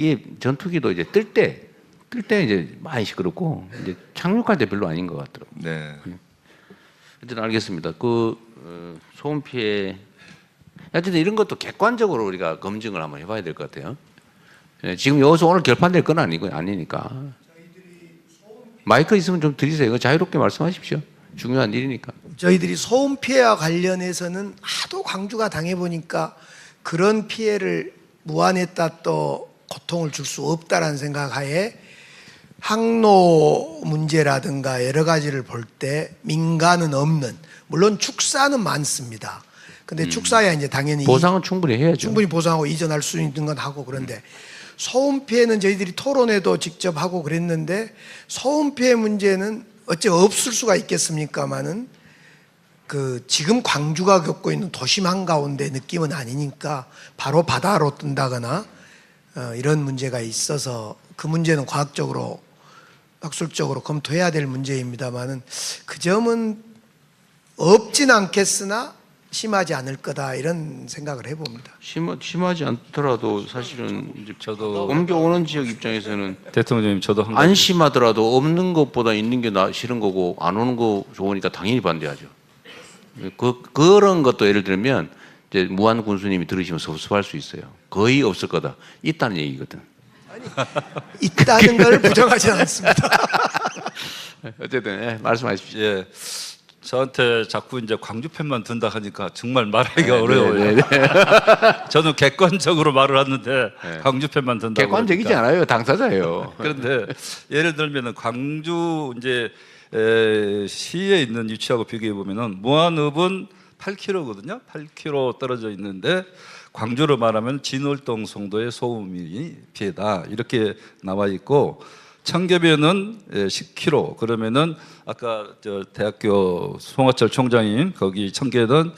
이게 전투기도 이제 뜰 때 이제 많이 시끄럽고 이제 착륙할 때 별로 아닌 것 같더라고요. 네. 어쨌든 알겠습니다. 소음 피해 어쨌든 이런 것도 객관적으로 우리가 검증을 한번 해봐야 될 것 같아요. 예, 지금 여기서 오늘 결판될 건 아니니까. 마이크 있으면 좀 드리세요. 자유롭게 말씀하십시오. 중요한 일이니까. 저희들이 소음 피해와 관련해서는 하도 광주가 당해보니까 그런 피해를 무한했다 또 고통을 줄 수 없다라는 생각하에 항로 문제라든가 여러 가지를 볼 때 민가는 없는, 물론 축사는 많습니다. 근데 축사야 이제 당연히 보상은 충분히 해야죠. 충분히 보상하고 이전할 수 있는 건 하고, 그런데 소음 피해는 저희들이 토론회도 직접 하고 그랬는데 소음 피해 문제는 어째 없을 수가 있겠습니까마는 지금 광주가 겪고 있는 도심 한가운데 느낌은 아니니까 바로 바다로 뜬다거나 이런 문제가 있어서 그 문제는 과학적으로 학술적으로 검토해야 될 문제입니다만은 그 점은 없진 않겠으나 심하지 않을 거다 이런 생각을 해봅니다. 심하지 않더라도 사실은 이제 저도 옮겨오는 지역 입장에서는 대통령님 저도 한 안 심하더라도 없는 것보다 있는 게 싫은 거고 안 오는 거 좋으니까 당연히 반대하죠. 그런 것도 예를 들면 이제 무한 군수님이 들으시면 섭섭할 수 있어요. 거의 없을 거다. 있다는 얘기거든. 있다는 걸 부정하지 않습니다. 어쨌든 예, 말씀하십시오. 예. 저한테 자꾸 이제 광주 편만 든다 하니까 정말 말하기가 어려워요. 저는 객관적으로 말을 하는데 광주 편만 든다. 객관적이지 않아요. 당사자예요. 그런데 예를 들면은 광주 이제 시에 있는 위치하고 비교해 보면은 무안읍은 8km거든요. 8km 떨어져 있는데 광주로 말하면 진월동 송도의 소음이 피해다 이렇게 나와 있고, 청계변은 10km. 그러면은 아까 저 대학교 송화철 총장님 거기 청계는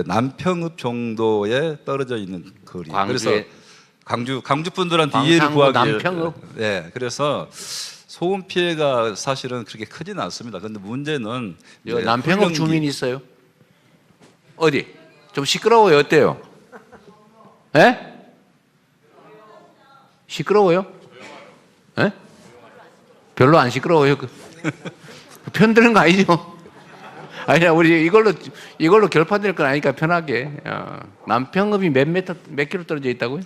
남평읍 정도에 떨어져 있는 거리. 그래서 광주 분들한테 이해를 구하기 위해 남평읍. 네, 그래서 소음 피해가 사실은 그렇게 크지는 않습니다. 그런데 문제는 남평읍 주민이 있어요? 어디? 좀 시끄러워요. 어때요? 예? 시끄러워요? 예? 별로 안 시끄러워요. 편드는 거 아니죠? 아니야, 우리 이걸로 결판될 건 아니까 편하게. 남평읍이 몇 킬로 떨어져 있다고요?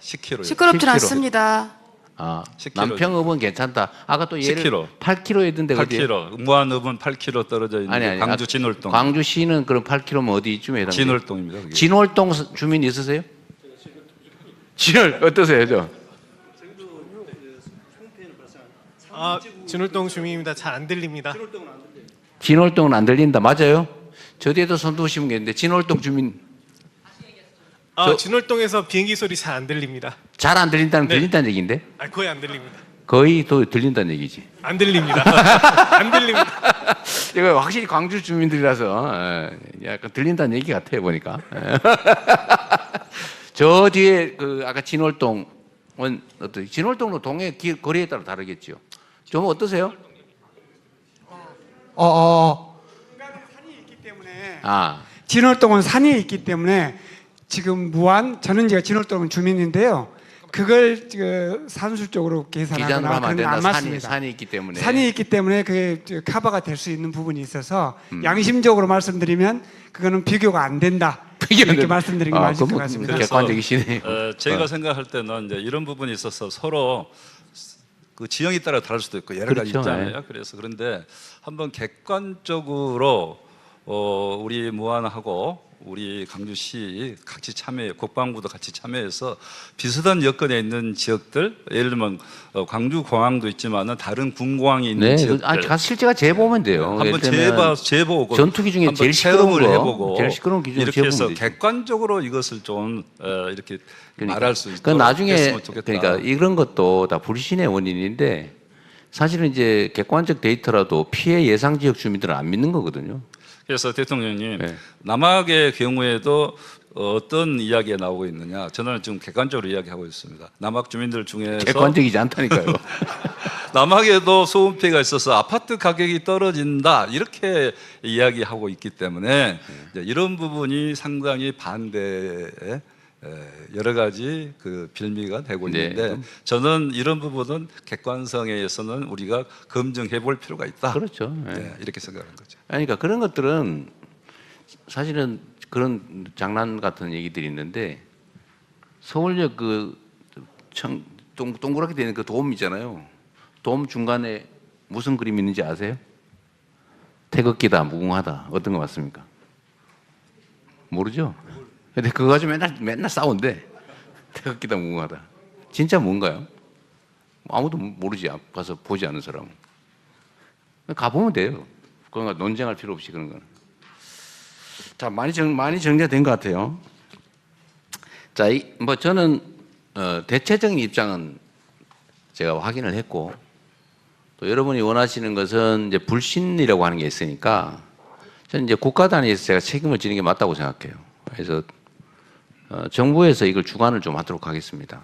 10km. 시끄럽진 10km. 않습니다. 10km. 남평읍은 괜찮다. 아까 또 예를 10km. 8km 했던데 어디요? 8km. 무안읍은 8km 떨어져 있는데 광주 진월동. 광주시는 그럼 8km면 어디쯤에 해당돼요? 진월동입니다. 그게. 진월동 주민 있으세요? 진월 어떠세요, 저? 진월동 주민입니다. 잘 안 들립니다. 진월동은 안 들린다. 맞아요? 저 뒤에도 손 드시면 겠는데 진월동 주민 진월동에서 비행기 소리 잘 안 들립니다. 잘 안 들린다는 네. 들린다는 얘기인데 거의 안 들립니다. 거의 또 들린다는 얘기지. 안 들립니다. 안 들립니다. 이거 확실히 광주 주민들이라서 약간 들린다는 얘기 같아요 보니까. 저 뒤에 아까 진월동은 어떠세요? 진월동도 동해 거리에 따라 다르겠죠. 좀 어떠세요? 산이 있기 때문에 진월동은 산이 있기 때문에 지금 저는 제가 진월동 주민인데요. 그걸 산술적으로 기जान으로 계산하거나 하면 안 그런 건 안 된다. 맞습니다. 산이 있기 때문에. 산이 있기 때문에 그게 커버가 될 수 있는 부분이 있어서 양심적으로 말씀드리면 그거는 비교가 안 된다. 이렇게 말씀드린 게 맞을 것 같습니다. 객관적이시네요. 제가 생각할 때는 이제 이런 부분이 있어서 서로 그 지형에 따라 다를 수도 있고 여러 가지 그렇죠. 있잖아요. 그래서 그런데 한번 객관적으로 우리 무안하고 우리 광주시 같이 국방부도 같이 참여해서 비슷한 여건에 있는 지역들, 예를 들면 광주 공항도 있지만은 다른 군공항이 있는 지역들. 실제가 재보면 돼요. 한번 재보고 전투기 중에 제일 시끄러운 체험을 거, 해보고 제일 시끄러운 기준을 이렇게 해서 재보면 되죠. 객관적으로 이것을 좀 이렇게 말할 수 있도록 나중에 했으면 좋겠다. 그러니까 이런 것도 다 불신의 원인인데 사실은 이제 객관적 데이터라도 피해 예상 지역 주민들은 안 믿는 거거든요. 그래서 대통령님, 남학의 경우에도 어떤 이야기가 나오고 있느냐? 저는 지금 객관적으로 이야기하고 있습니다. 남학 주민들 중에서 객관적이지 않다니까요. 남학에도 소음 피해가 있어서 아파트 가격이 떨어진다 이렇게 이야기하고 있기 때문에 이제 이런 부분이 상당히 반대에 여러 가지 그 빌미가 되고 네. 있는데 저는 이런 부분은 객관성에 의해서는 우리가 검증해 볼 필요가 있다. 그렇죠. 네, 이렇게 생각하는 거죠. 그러니까 그런 것들은 사실은 그런 장난 같은 얘기들이 있는데 서울역 동그랗게 되는 그 돔 있잖아요. 돔 중간에 무슨 그림이 있는지 아세요? 태극기다, 무궁화다. 어떤 거 맞습니까? 모르죠? 근데 그거 가지고 맨날 싸운대. 태극기다, 무궁화다. 진짜 뭔가요? 아무도 모르지. 가서 보지 않은 사람은. 가보면 돼요. 그러니까 논쟁할 필요 없이 그런 거는. 자, 많이 정리가 된 것 같아요. 자, 뭐 저는 대체적인 입장은 제가 확인을 했고, 또 여러분이 원하시는 것은 이제 불신이라고 하는 게 있으니까 저는 이제 국가 단위에서 제가 책임을 지는 게 맞다고 생각해요. 그래서 정부에서 이걸 주관을 좀 하도록 하겠습니다.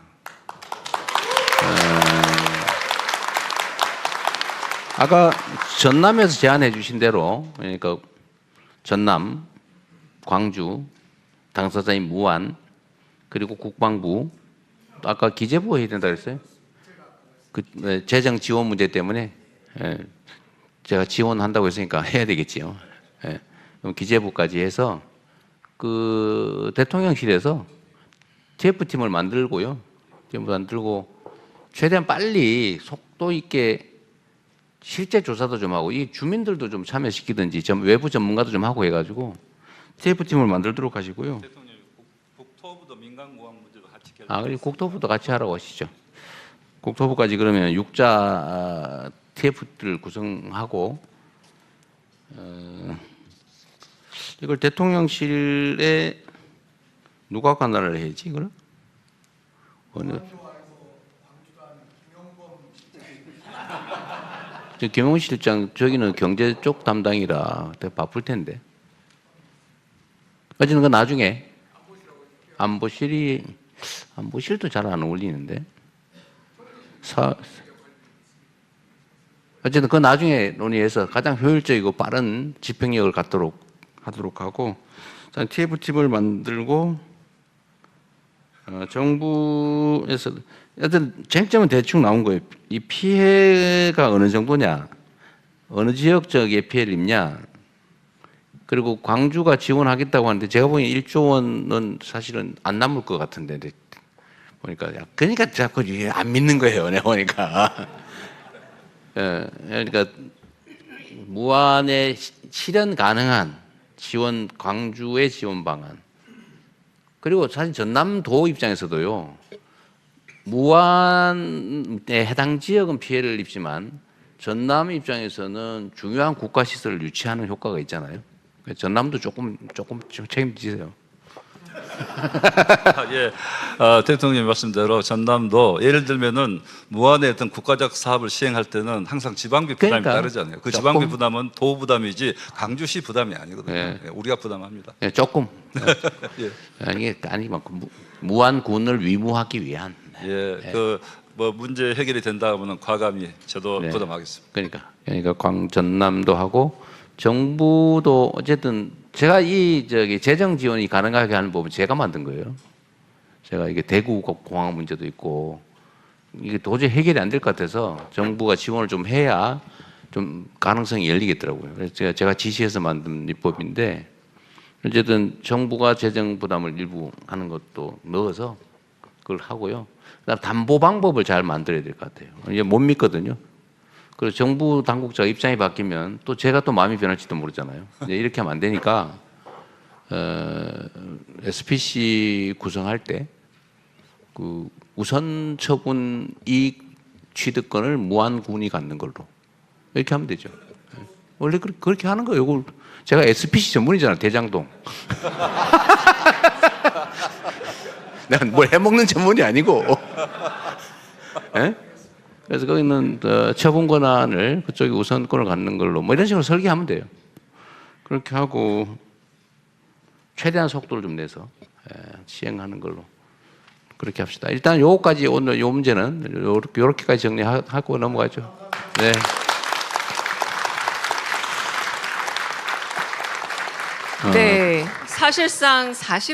아까 전남에서 제안해 주신 대로, 그러니까 전남, 광주, 당사자인 무안, 그리고 국방부, 또 아까 기재부가 해야 된다 그랬어요? 재정 지원 문제 때문에 제가 지원한다고 했으니까 해야 되겠지요. 그럼 기재부까지 해서 그 대통령실에서 TF팀을 만들고요. 최대한 빨리 속도 있게 실제 조사도 좀 하고 이 주민들도 좀 참여시키든지 외부 전문가도 좀 하고 해가지고 TF팀을 만들도록 하시고요. 대통령 국토부도 민간공항 문제도 같이 결정. 그리고 국토부도 같이 하라고 하시죠. 국토부까지 그러면 육자 TF를 구성하고 이걸 대통령실에 누가 관할을 해야지 이걸? 어느? 김용범 실장 저기는 경제 쪽 담당이라 되게 바쁠 텐데. 어쨌든 그 나중에 안보실도 잘 안 어울리는데. 어쨌든 그 나중에 논의해서 가장 효율적이고 빠른 집행력을 갖도록 하도록 하고 TF팀을 만들고 정부에서 하여튼 쟁점은 대충 나온 거예요. 이 피해가 어느 정도냐, 어느 지역 지역에 피해를 입냐, 그리고 광주가 지원하겠다고 하는데 제가 보기엔 1조 원은 사실은 안 남을 것 같은데 보니까 그러니까 자꾸 안 믿는 거예요. 내가 보니까. 그러니까 무안에 실현 가능한 지원, 광주의 지원 방안. 그리고 사실 전남도 입장에서도요. 무안에 해당 지역은 피해를 입지만 전남 입장에서는 중요한 국가 시설을 유치하는 효과가 있잖아요. 전남도 조금 책임지세요. 예, 대통령 말씀대로 전남도 예를 들면은 무안의 어떤 국가적 사업을 시행할 때는 항상 지방비 부담이 그러니까, 따르잖아요. 그 지방비 부담은 도 부담이지 강주시 부담이 아니거든요. 예. 예, 우리가 부담합니다. 조금. 예. 아니 무안군을 위무하기 위한. 예, 그 뭐 문제 해결이 된다 하면은 과감히 저도 네. 부담하겠습니다. 그러니까 전남도 하고 정부도 어쨌든 제가 재정 지원이 가능하게 하는 법은 제가 만든 거예요. 제가 이게 대구 공항 문제도 있고 이게 도저히 해결이 안 될 것 같아서 정부가 지원을 좀 해야 좀 가능성이 열리겠더라고요. 그래서 제가 지시해서 만든 입법인데 어쨌든 정부가 재정 부담을 일부 하는 것도 넣어서 그걸 하고요. 그다음 담보 방법을 잘 만들어야 될 것 같아요. 이제 못 믿거든요. 그래서 정부 당국자 입장이 바뀌면 또 제가 또 마음이 변할지도 모르잖아요. 이제 이렇게 하면 안 되니까 SPC 구성할 때 그 우선 처분 이익 취득권을 무안군이 갖는 걸로 이렇게 하면 되죠. 원래 그렇게 하는 거예요. 이걸 제가 SPC 전문이잖아요. 대장동. 내가 뭘 해먹는 전문이 아니고. 예? 그래서 거기는 처분 권한을 그쪽이 우선권을 갖는 걸로 뭐 이런 식으로 설계하면 돼요. 그렇게 하고 최대한 속도를 좀 내서 시행하는 걸로 그렇게 합시다. 일단 요거까지 오늘 요 문제는 요렇게까지 정리하고 넘어가죠. 네. 네, 사실상